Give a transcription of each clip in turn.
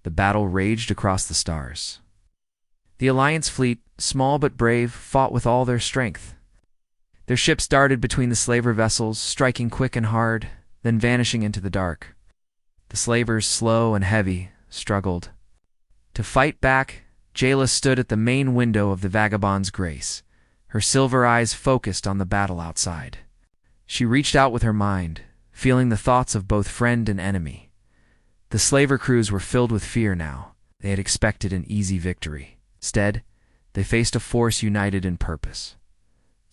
The battle raged across the stars. The Alliance fleet, small but brave, fought with all their strength. Their ships darted between the slaver vessels, striking quick and hard, then vanishing into the dark. The slavers, slow and heavy, struggled. To fight back, Jayla stood at the main window of the Vagabond's Grace, her silver eyes focused on the battle outside. She reached out with her mind, feeling the thoughts of both friend and enemy. The slaver crews were filled with fear now. They had expected an easy victory. Instead, they faced a force united in purpose.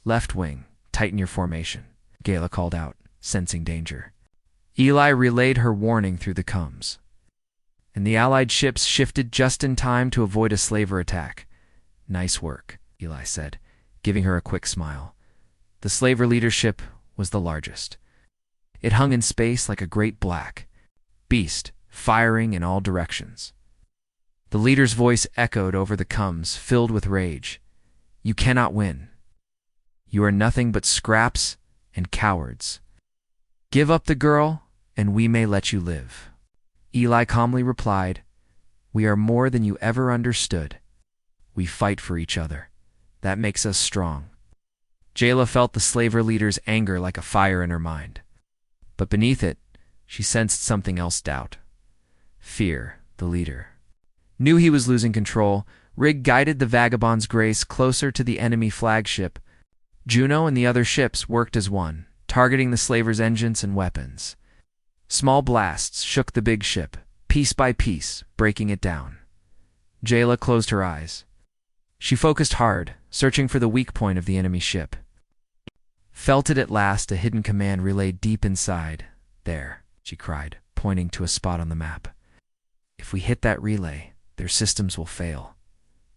"Left wing, tighten your formation," Gala called out, sensing danger. Eli relayed her warning through the comms, and the Allied ships shifted just in time to avoid a slaver attack. "Nice work," Eli said, giving her a quick smile. The slaver leadership was the largest. It hung in space like a great black beast, firing in all directions. The leader's voice echoed over the comms, filled with rage. "You cannot win. You are nothing but scraps and cowards. Give up the girl, and we may let you live." Eli calmly replied, "We are more than you ever understood. We fight for each other. That makes us strong." Jayla felt the slaver leader's anger like a fire in her mind. But beneath it, she sensed something else: doubt. Fear, the leader knew he was losing control. Rig guided the Vagabond's Grace closer to the enemy flagship. Juno and the other ships worked as one, targeting the slaver's engines and weapons. Small blasts shook the big ship, piece by piece, breaking it down. Jayla closed her eyes. She focused hard, searching for the weak point of the enemy ship. Felt it at last, a hidden command relay deep inside. "There," she cried, pointing to a spot on the map. "If we hit that relay, their systems will fail."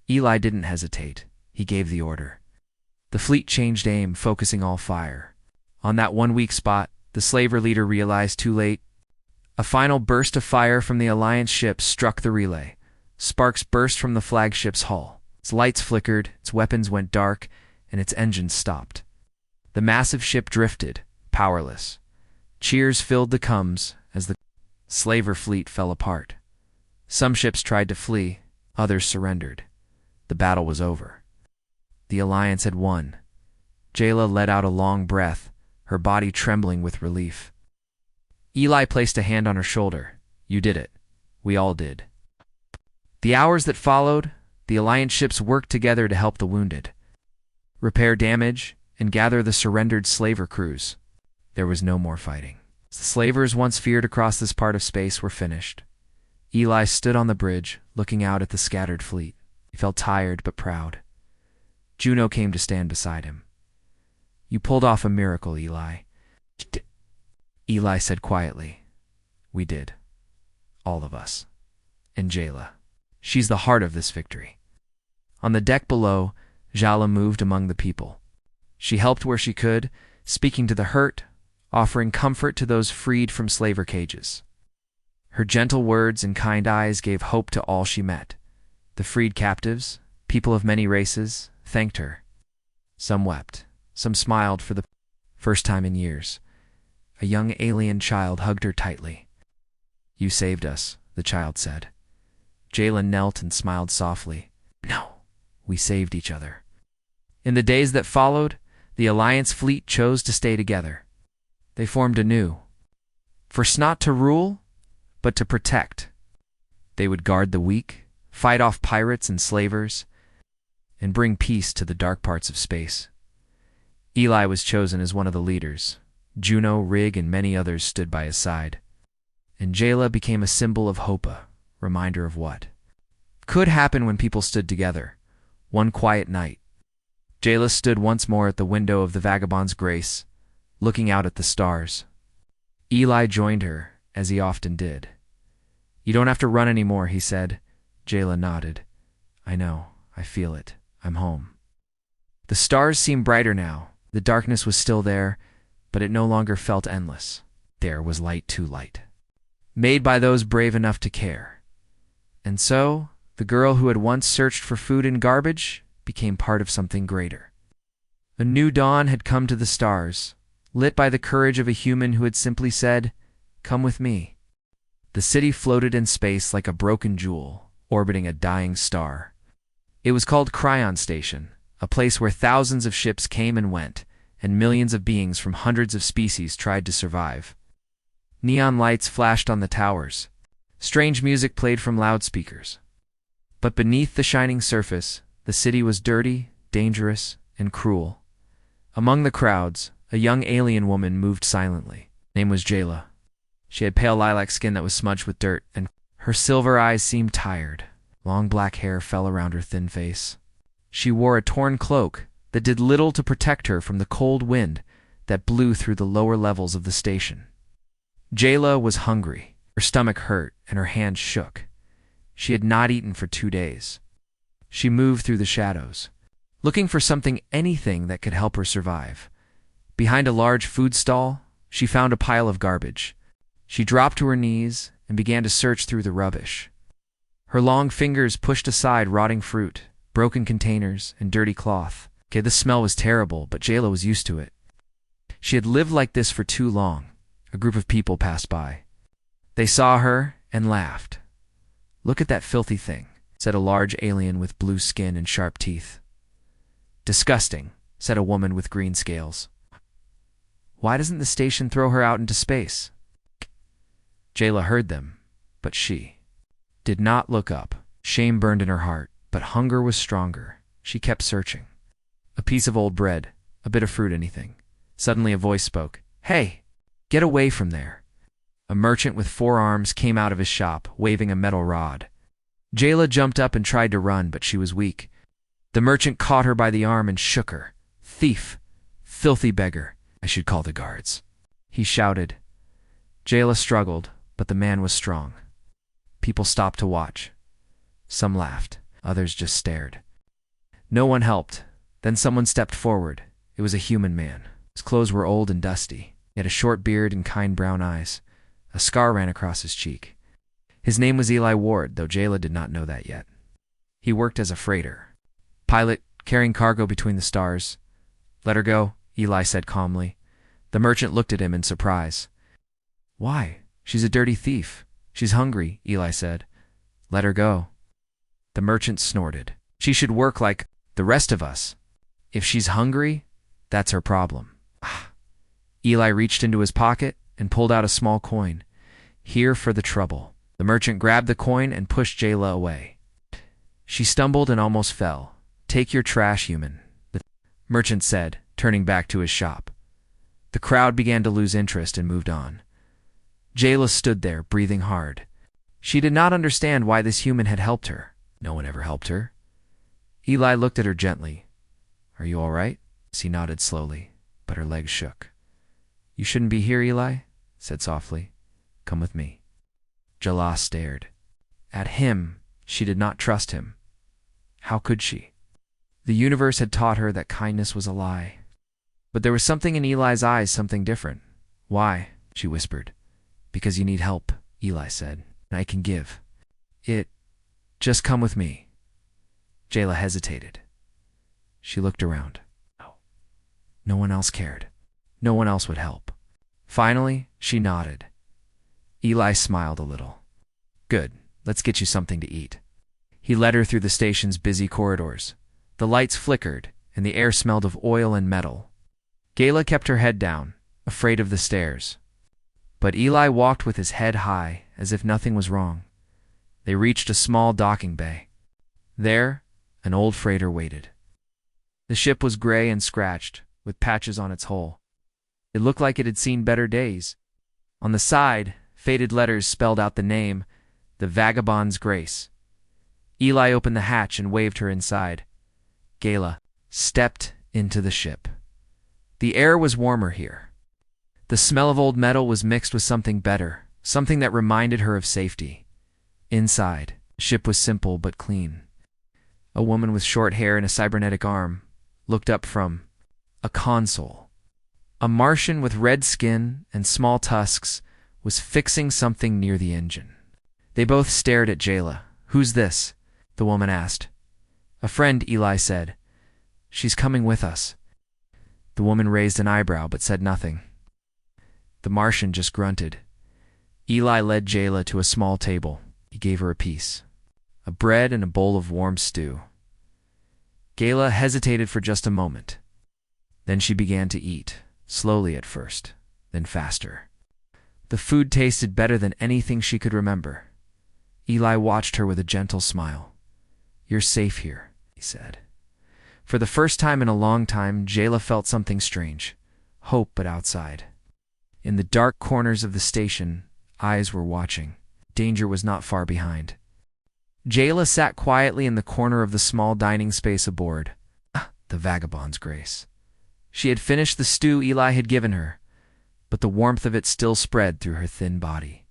Eli didn't hesitate. He gave the order. The fleet changed aim, focusing all fire. On that one weak spot, the slaver leader realized too late. A final burst of fire from the Alliance ship struck the relay. Sparks burst from the flagship's hull. Its lights flickered, its weapons went dark, and its engines stopped. The massive ship drifted, powerless. Cheers filled the comms as the slaver fleet fell apart. Some ships tried to flee, others surrendered. The battle was over. The Alliance had won. Jayla let out a long breath, her body trembling with relief. Eli placed a hand on her shoulder. "You did it. We all did." The hours that followed, the Alliance ships worked together to help the wounded, repair damage, and gather the surrendered slaver crews. There was no more fighting. The slavers once feared across this part of space were finished. Eli stood on the bridge, looking out at the scattered fleet. He felt tired but proud. Juno came to stand beside him. "You pulled off a miracle, Eli." Eli said quietly, "We did. All of us. And Jayla. She's the heart of this victory." On the deck below, Jala moved among the people. She helped where she could, speaking to the hurt, offering comfort to those freed from slaver cages. Her gentle words and kind eyes gave hope to all she met. The freed captives, people of many races, thanked her. Some wept, some smiled for the first time in years. A young alien child hugged her tightly. "You saved us," the child said. Jayla knelt and smiled softly. "No, we saved each other." In the days that followed, the Alliance fleet chose to stay together. They formed anew. For not to rule, but to protect. They would guard the weak, fight off pirates and slavers, and bring peace to the dark parts of space. Eli was chosen as one of the leaders. Juno, Rig, and many others stood by his side. And Jayla became a symbol of hope, a reminder of what could happen when people stood together. One quiet night, Jayla stood once more at the window of the Vagabond's Grace, looking out at the stars. Eli joined her, as he often did. "You don't have to run anymore," he said. Jayla nodded. "I know. I feel it. I'm home." The stars seemed brighter now. The darkness was still there, but it no longer felt endless. There was light too light, made by those brave enough to care. And so, the girl who had once searched for food in garbage became part of something greater. A new dawn had come to the stars, lit by the courage of a human who had simply said, "Come with me." The city floated in space like a broken jewel, orbiting a dying star. It was called Cryon Station, a place where thousands of ships came and went, and millions of beings from hundreds of species tried to survive. Neon lights flashed on the towers. Strange music played from loudspeakers. But beneath the shining surface, the city was dirty, dangerous, and cruel. Among the crowds, a young alien woman moved silently. Her name was Jayla. She had pale lilac skin that was smudged with dirt, and her silver eyes seemed tired. Long black hair fell around her thin face. She wore a torn cloak that did little to protect her from the cold wind that blew through the lower levels of the station. Jayla was hungry. Her stomach hurt, and her hands shook. She had not eaten for 2 days. She moved through the shadows, looking for anything that could help her survive. Behind a large food stall, she found a pile of garbage. She dropped to her knees and began to search through the rubbish. Her long fingers pushed aside rotting fruit, broken containers, and dirty cloth. The smell was terrible, but Jayla was used to it. She had lived like this for too long. A group of people passed by. They saw her and laughed. "Look at that filthy thing," said a large alien with blue skin and sharp teeth. "Disgusting," said a woman with green scales. "Why doesn't the station throw her out into space?" Jayla heard them, but she did not look up. Shame burned in her heart, but hunger was stronger. She kept searching. A piece of old bread, a bit of fruit, anything. Suddenly a voice spoke. "Hey, get away from there." A merchant with 4 arms came out of his shop, waving a metal rod. Jayla jumped up and tried to run, but she was weak. The merchant caught her by the arm and shook her. "Thief! Filthy beggar! I should call the guards," he shouted. Jayla struggled, but the man was strong. People stopped to watch. Some laughed, others just stared. No one helped. Then someone stepped forward. It was a human man. His clothes were old and dusty. He had a short beard and kind brown eyes. A scar ran across his cheek. His name was Eli Ward, though Jayla did not know that yet. He worked as a freighter. Pilot, carrying cargo between the stars. "Let her go," Eli said calmly. The merchant looked at him in surprise. "Why? She's a dirty thief. She's hungry," Eli said. "Let her go." The merchant snorted. "She should work like the rest of us. If she's hungry, that's her problem." Eli reached into his pocket and pulled out a small coin. "Here for the trouble." The merchant grabbed the coin and pushed Jayla away. She stumbled and almost fell. "Take your trash, human," the merchant said, turning back to his shop. The crowd began to lose interest and moved on. Jayla stood there, breathing hard. She did not understand why this human had helped her. No one ever helped her. Eli looked at her gently. "Are you all right?" She nodded slowly, but her legs shook. "You shouldn't be here," Eli said softly. "Come with me." Jayla stared. At him, she did not trust him. How could she? The universe had taught her that kindness was a lie. But there was something in Eli's eyes, something different. "Why?" she whispered. "Because you need help," Eli said, "and I can give it. Just come with me." Jayla hesitated. She looked around. No one else cared. No one else would help. Finally, she nodded. Eli smiled a little. "Good, let's get you something to eat." He led her through the station's busy corridors. The lights flickered, and the air smelled of oil and metal. Jayla kept her head down, afraid of the stairs. But Eli walked with his head high, as if nothing was wrong. They reached a small docking bay. There, an old freighter waited. The ship was gray and scratched, with patches on its hull. It looked like it had seen better days. On the side, faded letters spelled out the name, the Vagabond's Grace. Eli opened the hatch and waved her inside. Jayla stepped into the ship. The air was warmer here. The smell of old metal was mixed with something better, something that reminded her of safety. Inside, the ship was simple but clean. A woman with short hair and a cybernetic arm looked up from a console. A Martian with red skin and small tusks was fixing something near the engine. They both stared at Jayla. "Who's this?" the woman asked. "A friend," Eli said. "She's coming with us." The woman raised an eyebrow but said nothing. The Martian just grunted. Eli led Jayla to a small table. He gave her a piece, a bread and a bowl of warm stew. Jayla hesitated for just a moment. Then she began to eat, slowly at first, then faster. The food tasted better than anything she could remember. Eli watched her with a gentle smile. "You're safe here," he said. For the first time in a long time, Jayla felt something strange. Hope, but outside. In the dark corners of the station, eyes were watching. Danger was not far behind. Jayla sat quietly in the corner of the small dining space aboard. The vagabond's grace. She had finished the stew Eli had given her, but the warmth of it still spread through her thin body.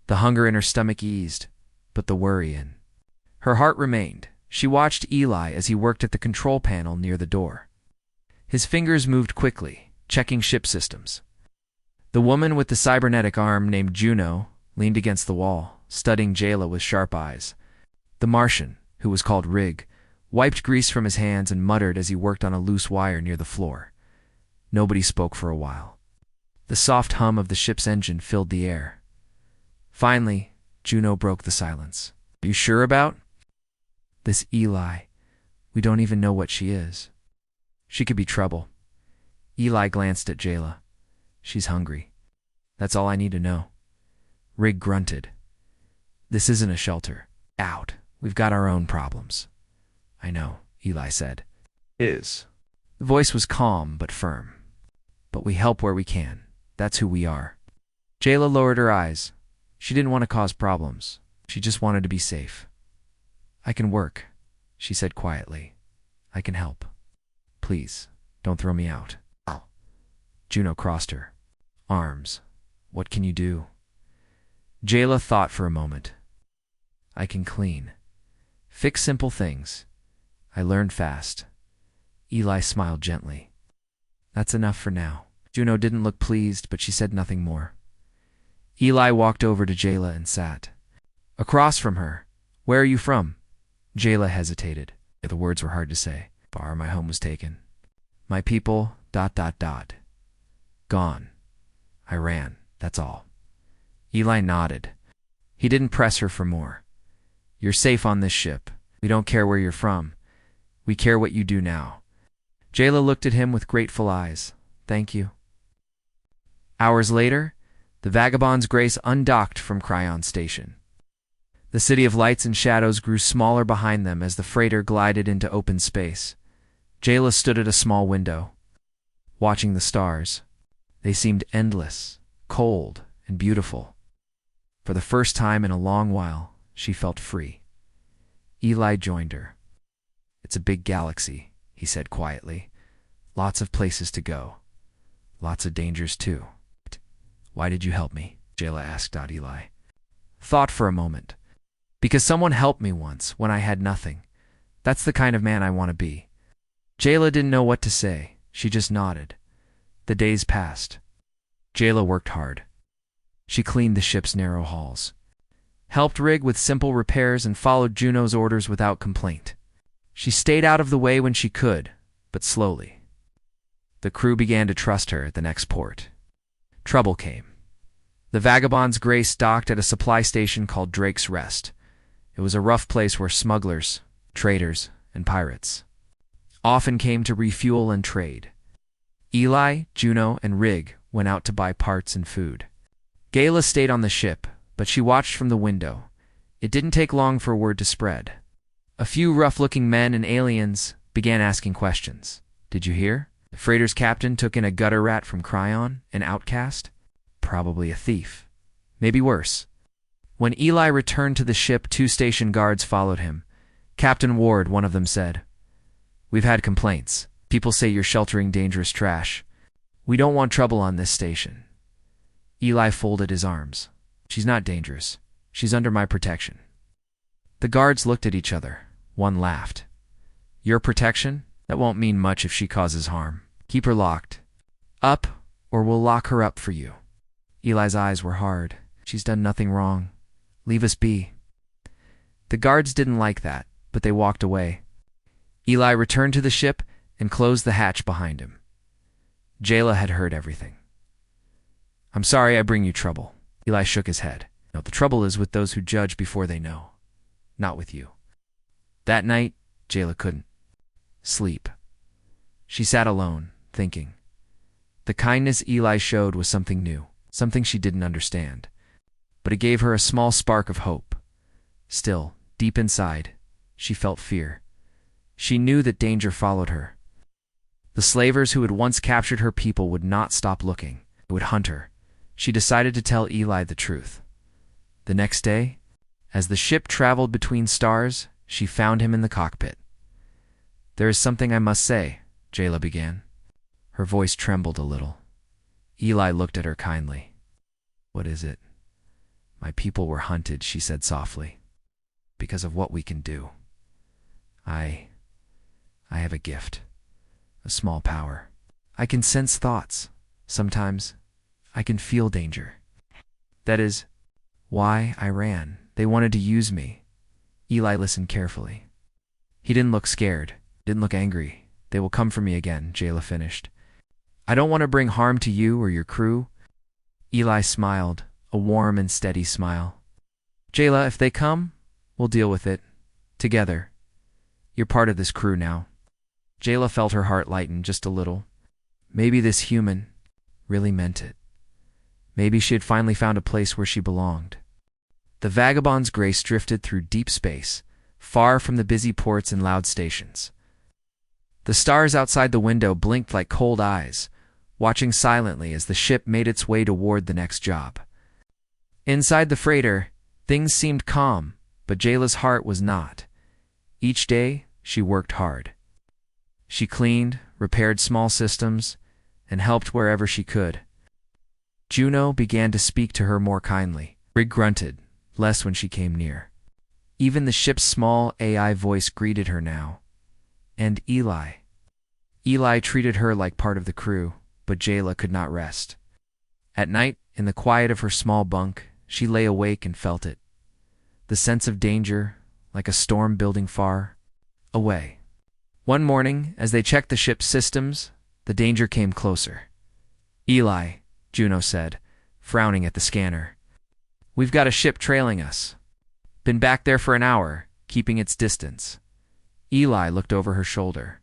The hunger in her stomach eased, but the worry in her heart remained. She watched Eli as he worked at the control panel near the door. His fingers moved quickly, checking ship systems. The woman with the cybernetic arm, named Juno, leaned against the wall, studying Jayla with sharp eyes. The Martian, who was called Rig, wiped grease from his hands and muttered as he worked on a loose wire near the floor. Nobody spoke for a while. The soft hum of the ship's engine filled the air. Finally, Juno broke the silence. "Are you sure about this Eli? We don't even know what she is. She could be trouble." Eli glanced at Jayla. "She's hungry. That's all I need to know." Rig grunted. "This isn't a shelter. Out. We've got our own problems." "I know," Eli said. "Is." The voice was calm but firm. "But we help where we can. That's who we are." Jayla lowered her eyes. She didn't want to cause problems. She just wanted to be safe. "I can work," she said quietly. "I can help. Please, don't throw me out." Juno crossed her arms. "What can you do?" Jayla thought for a moment. "I can clean. Fix simple things. I learned fast." Eli smiled gently. "That's enough for now." Juno didn't look pleased, but she said nothing more. Eli walked over to Jayla and sat across from her. "Where are you from?" Jayla hesitated. The words were hard to say. "Far, my home was taken. My people, ... Gone. I ran, that's all." Eli nodded. He didn't press her for more. "You're safe on this ship. We don't care where you're from. We care what you do now." Jayla looked at him with grateful eyes. "Thank you." Hours later, the Vagabond's Grace undocked from Cryon Station. The city of lights and shadows grew smaller behind them as the freighter glided into open space. Jayla stood at a small window, watching the stars. They seemed endless, cold, and beautiful. For the first time in a long while, she felt free. Eli joined her. "It's a big galaxy," he said quietly. "Lots of places to go. Lots of dangers, too." "Why did you help me?" Jayla asked Eli. Thought for a moment. "Because someone helped me once when I had nothing. That's the kind of man I want to be." Jayla didn't know what to say. She just nodded. The days passed. Jayla worked hard. She cleaned the ship's narrow halls, helped Rig with simple repairs, and followed Juno's orders without complaint. She stayed out of the way when she could, but slowly. The crew began to trust her at the next port. Trouble came. The Vagabond's Grace docked at a supply station called Drake's Rest. It was a rough place where smugglers, traders, and pirates often came to refuel and trade. Eli, Juno, and Rig went out to buy parts and food. Jayla stayed on the ship, but she watched from the window. It didn't take long for word to spread. A few rough-looking men and aliens began asking questions. "Did you hear? The freighter's captain took in a gutter rat from Cryon, an outcast? Probably a thief. Maybe worse." When Eli returned to the ship, 2 station guards followed him. Captain Ward, one of them, said, "We've had complaints. People say you're sheltering dangerous trash. We don't want trouble on this station." Eli folded his arms. "She's not dangerous. She's under my protection." The guards looked at each other. One laughed. "Your protection? That won't mean much if she causes harm. Keep her locked up, or we'll lock her up for you." Eli's eyes were hard. "She's done nothing wrong. Leave us be." The guards didn't like that, but they walked away. Eli returned to the ship and closed the hatch behind him. Jayla had heard everything. "I'm sorry I bring you trouble," Eli shook his head. No, the trouble is with those who judge before they know. Not with you. That night, Jayla couldn't sleep. She sat alone, thinking. The kindness Eli showed was something new, something she didn't understand. But it gave her a small spark of hope. Still, deep inside, she felt fear. She knew that danger followed her. The slavers who had once captured her people would not stop looking. They would hunt her. She decided to tell Eli the truth. The next day, as the ship traveled between stars, she found him in the cockpit. "There is something I must say," Jayla began. Her voice trembled a little. Eli looked at her kindly. "What is it?" "My people were hunted," she said softly. "Because of what we can do. I have a gift, a small power. I can sense thoughts. Sometimes I can feel danger. That is why I ran. They wanted to use me." Eli listened carefully. He didn't look scared, didn't look angry. "They will come for me again," Jayla finished. "I don't want to bring harm to you or your crew." Eli smiled, a warm and steady smile. "Jayla, if they come, we'll deal with it. Together. You're part of this crew now." Jayla felt her heart lighten just a little. Maybe this human really meant it. Maybe she had finally found a place where she belonged. The Vagabond's Grace drifted through deep space, far from the busy ports and loud stations. The stars outside the window blinked like cold eyes, watching silently as the ship made its way toward the next job. Inside the freighter, things seemed calm, but Jayla's heart was not. Each day, she worked hard. She cleaned, repaired small systems, and helped wherever she could. Juno began to speak to her more kindly. Rig grunted, less when she came near. Even the ship's small AI voice greeted her now. And Eli. Eli treated her like part of the crew, but Jayla could not rest. At night, in the quiet of her small bunk, she lay awake and felt it. The sense of danger, like a storm building far away. One morning, as they checked the ship's systems, the danger came closer. "Eli," Juno said, frowning at the scanner. "We've got a ship trailing us. Been back there for an hour, keeping its distance." Eli looked over her shoulder.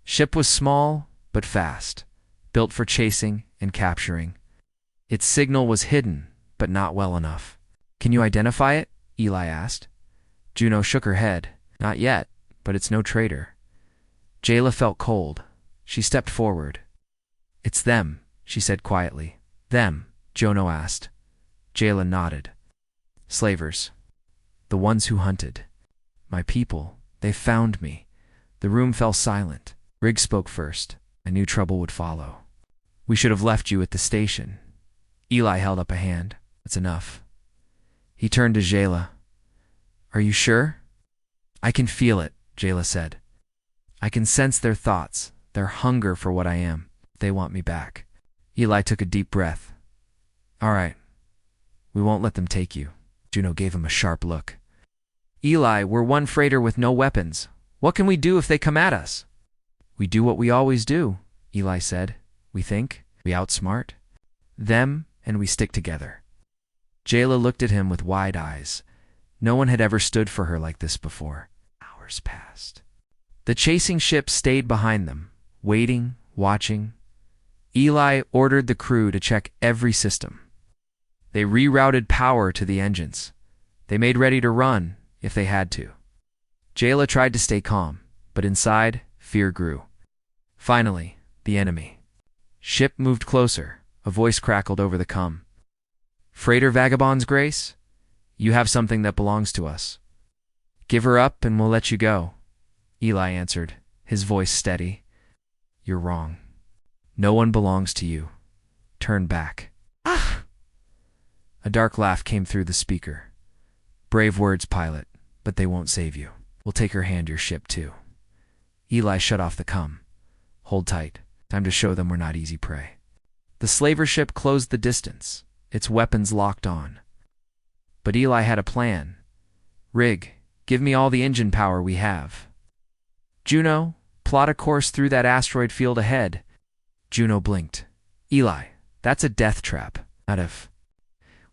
Ship was small, but fast, built for chasing and capturing. Its signal was hidden, but not well enough. "Can you identify it?" Eli asked. Juno shook her head. "Not yet, but it's no traitor." Jayla felt cold. She stepped forward. "It's them," she said quietly. "Them?" Juno asked. Jayla nodded. "Slavers. The ones who hunted. My people. They found me." The room fell silent. Riggs spoke first. "I knew trouble would follow. We should have left you at the station." Eli held up a hand. "That's enough." He turned to Jayla. "Are you sure?" "I can feel it," Jayla said. "I can sense their thoughts, their hunger for what I am. They want me back." Eli took a deep breath. "All right. We won't let them take you." Juno gave him a sharp look. "Eli, we're one freighter with no weapons. What can we do if they come at us?" "We do what we always do," Eli said. "We think, we outsmart them, and we stick together." Jayla looked at him with wide eyes. No one had ever stood for her like this before. Hours passed. The chasing ship stayed behind them, waiting, watching. Eli ordered the crew to check every system. They rerouted power to the engines. They made ready to run if they had to. Jayla tried to stay calm, but inside, fear grew. Finally, the enemy. Ship moved closer. A voice crackled over the com. "Freighter Vagabond's Grace, you have something that belongs to us. Give her up and we'll let you go." Eli answered, his voice steady. "You're wrong. No one belongs to you. Turn back." "Ah!" A dark laugh came through the speaker. "Brave words, pilot, but they won't save you. We'll take her hand your ship too." Eli shut off the comm. "Hold tight. Time to show them we're not easy prey." The slaver ship closed the distance, its weapons locked on. But Eli had a plan. "Rig, give me all the engine power we have." "Juno, plot a course through that asteroid field ahead." Juno blinked. "Eli, that's a death trap. Not if..."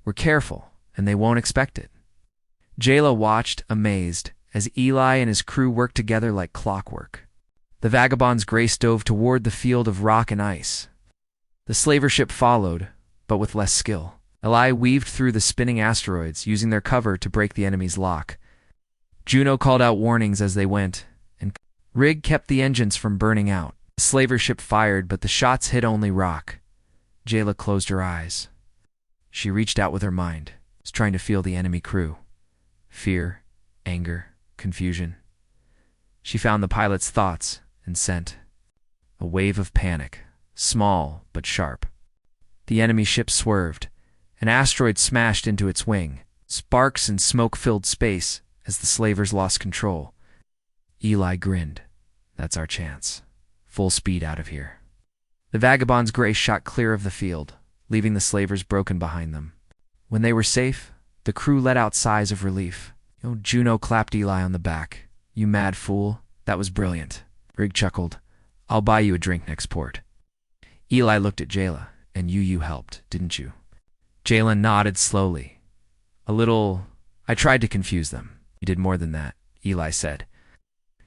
We're careful, and they won't expect it. Jayla watched, amazed, as Eli and his crew worked together like clockwork. The vagabond's grace dove toward the field of rock and ice. The slaver ship followed, but with less skill. Eli weaved through the spinning asteroids, using their cover to break the enemy's lock. Juno called out warnings as they went, and Rig kept the engines from burning out. The slaver ship fired, but the shots hit only rock. Jayla closed her eyes. She reached out with her mind, trying to feel the enemy crew. Fear, anger, confusion. She found the pilot's thoughts and sent a wave of panic, small but sharp. The enemy ship swerved. An asteroid smashed into its wing. Sparks and smoke filled space as the slavers lost control. Eli grinned. That's our chance. Full speed out of here. The vagabond's grace shot clear of the field, leaving the slavers broken behind them. When they were safe, the crew let out sighs of relief. Juno clapped Eli on the back. You mad fool. That was brilliant. Rig chuckled. I'll buy you a drink next port. Eli looked at Jayla. And you helped, didn't you? Jayla nodded slowly. A little. I tried to confuse them. You did more than that, Eli said.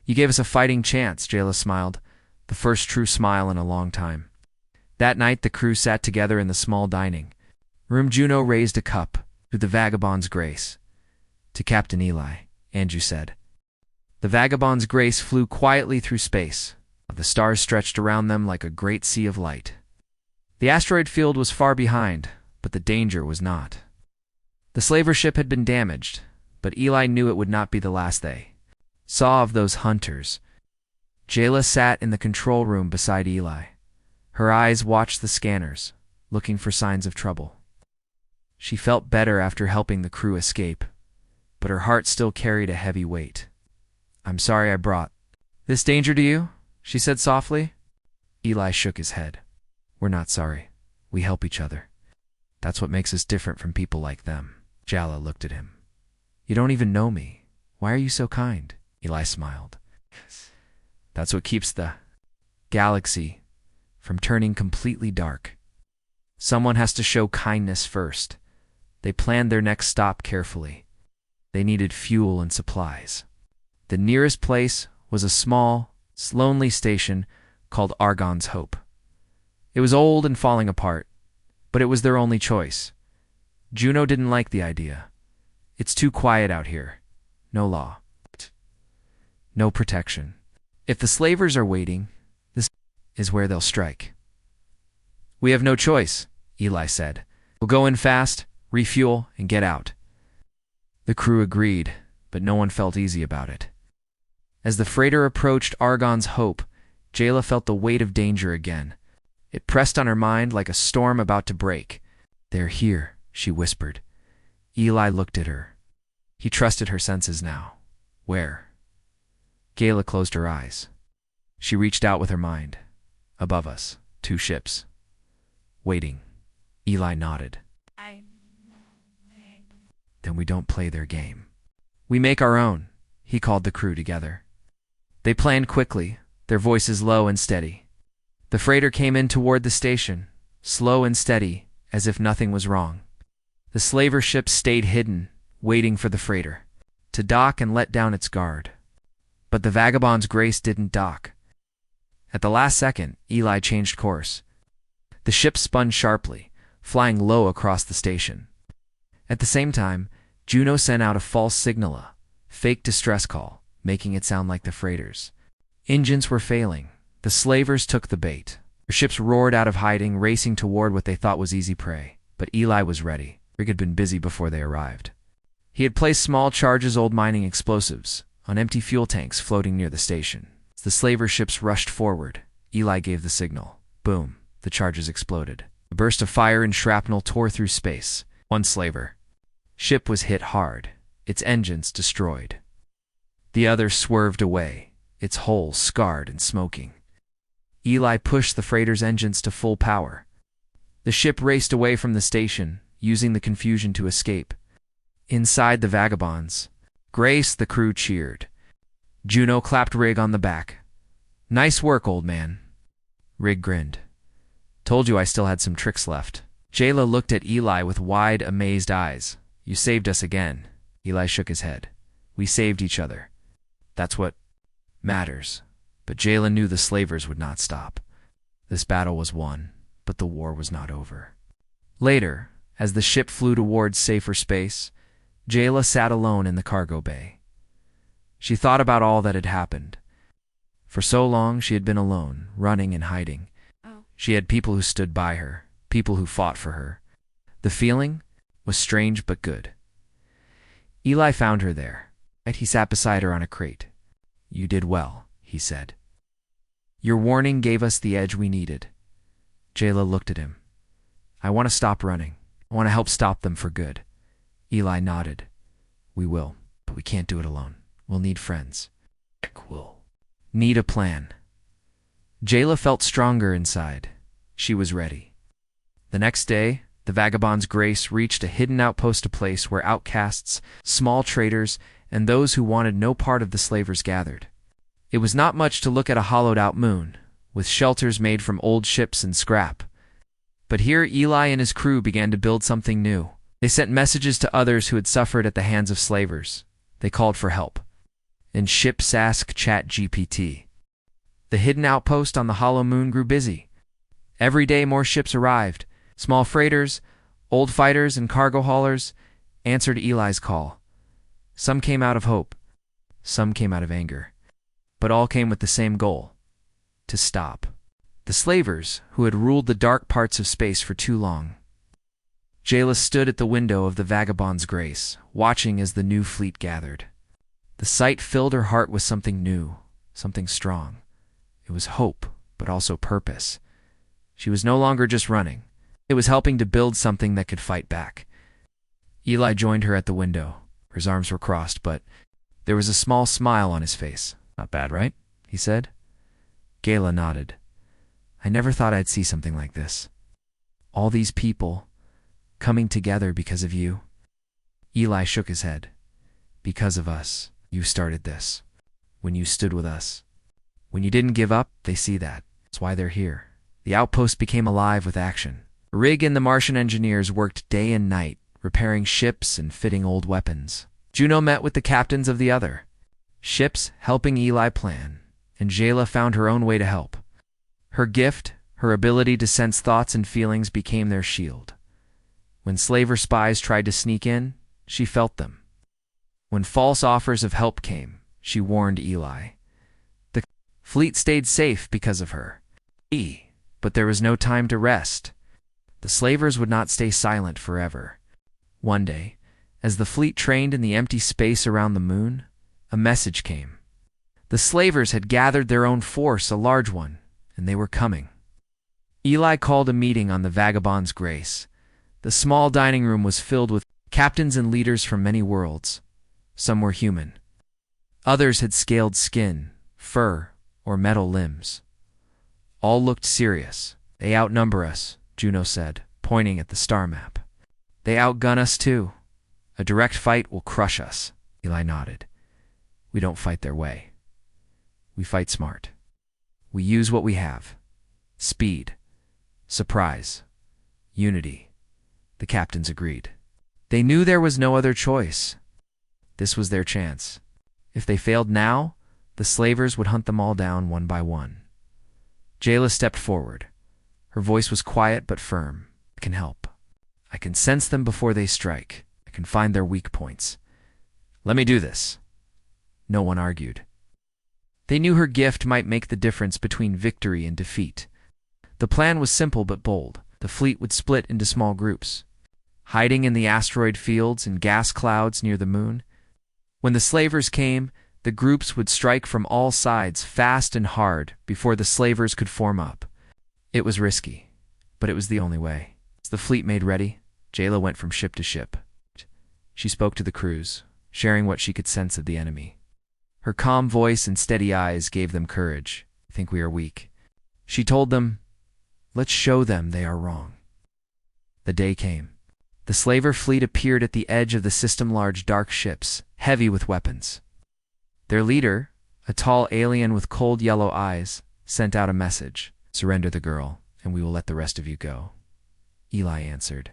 You gave us a fighting chance, Jayla smiled. The first true smile in a long time. That night the crew sat together in the small dining room. Juno raised a cup to the vagabond's grace. To Captain Eli, Andrew said. The vagabond's grace flew quietly through space. The stars stretched around them like a great sea of light. The asteroid field was far behind, but the danger was not. The slaver ship had been damaged, but Eli knew it would not be the last they saw of those hunters. Jayla sat in the control room beside Eli. Her eyes watched the scanners, looking for signs of trouble. She felt better after helping the crew escape, but her heart still carried a heavy weight. I'm sorry I brought this danger to you, she said softly. Eli shook his head. We're not sorry. We help each other. That's what makes us different from people like them. Jayla looked at him. You don't even know me. Why are you so kind? Eli smiled. That's what keeps the galaxy from turning completely dark. Someone has to show kindness first. They planned their next stop carefully. They needed fuel and supplies. The nearest place was a small, lonely station called Argon's Hope. It was old and falling apart, but it was their only choice. Juno didn't like the idea. It's too quiet out here. No law. No protection. If the slavers are waiting, this is where they'll strike. We have no choice, Eli said. We'll go in fast, refuel, and get out. The crew agreed, but no one felt easy about it. As the freighter approached Argon's Hope, Jayla felt the weight of danger again. It pressed on her mind like a storm about to break. They're here, she whispered. Eli looked at her. He trusted her senses now. Where? Jayla closed her eyes. She reached out with her mind. Above us, 2 ships. Waiting. Eli nodded. Then we don't play their game. We make our own, he called the crew together. They planned quickly, their voices low and steady. The freighter came in toward the station, slow and steady, as if nothing was wrong. The slaver ship stayed hidden, waiting for the freighter to dock and let down its guard. But the vagabond's grace didn't dock. At the last second, Eli changed course. The ship spun sharply, flying low across the station. At the same time, Juno sent out a false signal, a fake distress call, making it sound like the freighter's engines were failing. The slavers took the bait. Their ships roared out of hiding, racing toward what they thought was easy prey. But Eli was ready. Rig had been busy before they arrived. He had placed small charges old mining explosives on empty fuel tanks floating near the station. As the slaver ships rushed forward, Eli gave the signal. Boom, the charges exploded. A burst of fire and shrapnel tore through space. One slaver ship was hit hard, its engines destroyed. The other swerved away, its hull scarred and smoking. Eli pushed the freighter's engines to full power. The ship raced away from the station, using the confusion to escape. Inside the vagabonds, Grace, the crew cheered. Juno clapped Rig on the back. Nice work, old man. Rig grinned. Told you I still had some tricks left. Jayla looked at Eli with wide, amazed eyes. You saved us again. Eli shook his head. We saved each other. That's what matters. But Jayla knew the slavers would not stop. This battle was won, but the war was not over. Later, as the ship flew towards safer space, Jayla sat alone in the cargo bay. She thought about all that had happened. For so long she had been alone, running and hiding. She had people who stood by her, people who fought for her. The feeling was strange but good. Eli found her there. He sat beside her on a crate. You did well, he said. Your warning gave us the edge we needed. Jayla looked at him. I want to stop running. I want to help stop them for good. Eli nodded. We will, but we can't do it alone. We'll need friends. We'll need a plan. Jayla felt stronger inside. She was ready. The next day, the Vagabond's Grace reached a hidden outpost, a place where outcasts, small traders, and those who wanted no part of the slavers gathered. It was not much to look at a hollowed-out moon, with shelters made from old ships and scrap. But here Eli and his crew began to build something new. They sent messages to others who had suffered at the hands of slavers. They called for help. And ships asked ChatGPT. The hidden outpost on the hollow moon grew busy. Every day more ships arrived. Small freighters, old fighters, and cargo haulers answered Eli's call. Some came out of hope. Some came out of anger. But all came with the same goal: to stop the slavers who had ruled the dark parts of space for too long. Jayla stood at the window of the Vagabond's Grace, watching as the new fleet gathered. The sight filled her heart with something new, something strong. It was hope, but also purpose. She was no longer just running. It was helping to build something that could fight back. Eli joined her at the window. His arms were crossed, but there was a small smile on his face. Not bad, right? He said. Jayla nodded. I never thought I'd see something like this. All these people coming together because of you. Eli shook his head. Because of us. You started this. When you stood with us. When you didn't give up, they see that. That's why they're here. The outpost became alive with action. Rig and the Martian engineers worked day and night, repairing ships and fitting old weapons. Juno met with the captains of the other ships, helping Eli plan, and Jayla found her own way to help. Her gift, her ability to sense thoughts and feelings, became their shield. When slaver spies tried to sneak in, she felt them. When false offers of help came, she warned Eli. The fleet stayed safe because of her. But there was no time to rest. The slavers would not stay silent forever. One day, as the fleet trained in the empty space around the moon, a message came. The slavers had gathered their own force, a large one, and they were coming. Eli called a meeting on the Vagabond's Grace. The small dining room was filled with captains and leaders from many worlds. Some were human. Others had scaled skin, fur, or metal limbs. All looked serious. They outnumber us, Juno said, pointing at the star map. They outgun us too. A direct fight will crush us. Eli nodded. We don't fight their way. We fight smart. We use what we have. Speed. Surprise. Unity. The captains agreed. They knew there was no other choice. This was their chance. If they failed now, the slavers would hunt them all down one by one. Jayla stepped forward. Her voice was quiet but firm. I can help. I can sense them before they strike. I can find their weak points. Let me do this. No one argued. They knew her gift might make the difference between victory and defeat. The plan was simple but bold. The fleet would split into small groups, hiding in the asteroid fields and gas clouds near the moon. When the slavers came, the groups would strike from all sides fast and hard before the slavers could form up. It was risky, but it was the only way. As the fleet made ready, Jayla went from ship to ship. She spoke to the crews, sharing what she could sense of the enemy. Her calm voice and steady eyes gave them courage. I think we are weak. She told them, let's show them they are wrong. The day came. The slaver fleet appeared at the edge of the system, large dark ships, heavy with weapons. Their leader, a tall alien with cold yellow eyes, sent out a message. Surrender the girl, and we will let the rest of you go. Eli answered.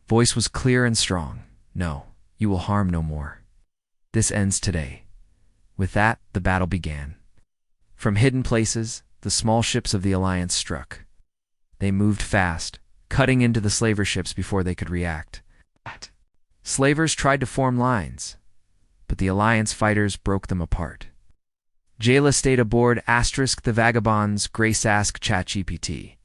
Voice was clear and strong. No, you will harm no more. This ends today. With that, the battle began. From hidden places, the small ships of the Alliance struck. They moved fast, cutting into the slaver ships before they could react. Slavers tried to form lines, but the Alliance fighters broke them apart. Jayla stayed aboard *the Vagabonds Grace Ask ChatGPT.